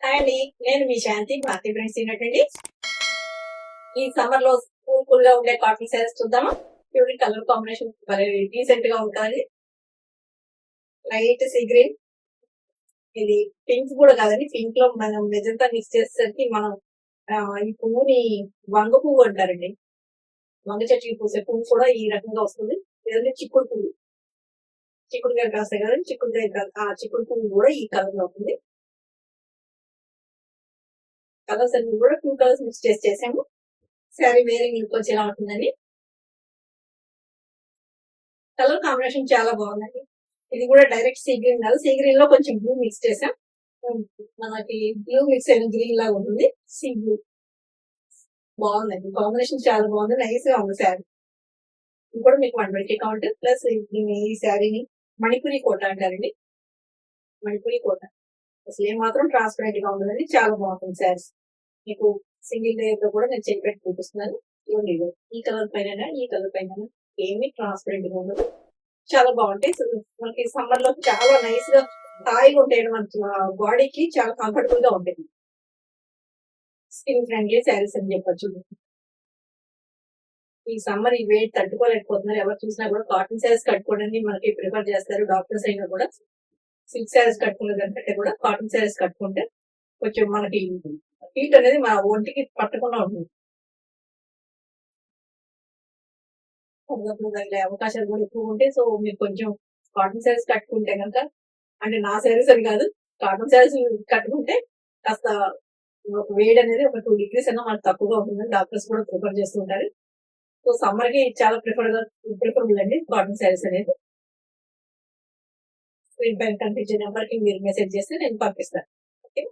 Hi అండి, నేను మీ శాంతి Bharati friends తిన్నట్టండి. ఈ సమ్మర్ లో కూల్ గా ఉండే కాటన్ శారీస్ చూద్దామా. చూడండి, కలర్ కాంబినేషన్ డీసెంట్ గా ఉంటుంది. లైట్ సీ గ్రీన్, ఇది పింక్ కూడా కాదండి. పింక్ లో మనం మెజంతా మిక్స్ చేసేసరికి మనం ఈ పువ్వుని వంగ పువ్వు అంటారండి. వంగ చెట్టుకి పూసే పువ్వు కూడా ఈ రకంగా వస్తుంది. లేదంటే చిక్కుడు పువ్వు, చిక్కుడుకాయ కాస్తాయి కదండి, చిక్కుడు పువ్వు కూడా ఈ కలర్ లో ఉంటుంది. కలర్స్ అన్ని కూడా 2 కలర్స్ మిక్స్ చేసాము. శారీ వేరింగ్ లుక్ వచ్చేలా ఉంటుందండి. కలర్ కాంబినేషన్ చాలా బాగుందండి. ఇది కూడా డైరెక్ట్ సీ గ్రీన్ కాదు, సీ గ్రీన్ లో కొంచెం బ్లూ మిక్స్ చేసాం. మనకి బ్లూ మిక్స్ అయిన గ్రీన్ లాగా ఉంటుంది. సీ బ్లూ బాగుందండి, కాంబినేషన్ చాలా బాగుంది, నైస్ గా ఉంది శారీ. ఇది కూడా మీకు 120 కౌంట్ ప్లస్ ఈ శారీని మణిపురి కోట అంటారండి. మణిపురి కోట అసలు ఏమాత్రం ట్రాన్స్పరెంట్ గా ఉండదండి, చాలా బాగుంటుంది శారీస్. మీకు సింగిల్ లేయర్ లో కూడా నేను చెక్ పెట్టి చూపిస్తున్నాను. ఈ కలర్ పైన ఈ కలర్ పైన ఏమి ట్రాన్స్పరెంట్ గా ఉండదు, చాలా బాగుంటాయి. మనకి సమ్మర్ లో చాలా నైస్ గా హాయిగా ఉంటాయి. మనకి బాడీకి చాలా కంఫర్టబుల్ గా ఉంటుంది. స్కిన్ ఫ్రెండ్లీ శారీస్ అని చెప్పొచ్చు. ఈ సమ్మర్ ఈ వేడి తట్టుకోలేకపోతున్నారు. ఎవరు చూసినా కూడా కాటన్ శారీస్ కట్టుకోవడానికి మనకి ప్రిఫర్ చేస్తారు. డాక్టర్స్ అయినా కూడా సిల్క్ శారీస్ కట్టుకునే దానికంటే కూడా కాటన్ శారీస్ కట్టుకుంటే కొంచెం మనకి హీట్ అనేది మన ఒంటికి పట్టకుండా ఉంటుంది. తగిలే అవకాశాలు కూడా ఎక్కువ ఉంటాయి. సో మీరు కొంచెం కాటన్ శారీస్ కట్టుకుంటే కనుక, అంటే నా శారీస్ అని కాదు, కాటన్ శారీస్ కట్టుకుంటే కాస్త వేడి అనేది ఒక 2 degrees అయినా మనకు తక్కువగా ఉంటుందని డాక్టర్స్ కూడా ప్రిఫర్ చేస్తుంటారు. సో సమ్మర్ కి చాలా ప్రిఫరబుల్ అండి కాటన్ శారీస్ అనేది. స్క్రీన్ పైన కనిపించే నెంబర్ కి మీరు మెసేజ్ చేస్తే నేను పంపిస్తాను. ఓకే.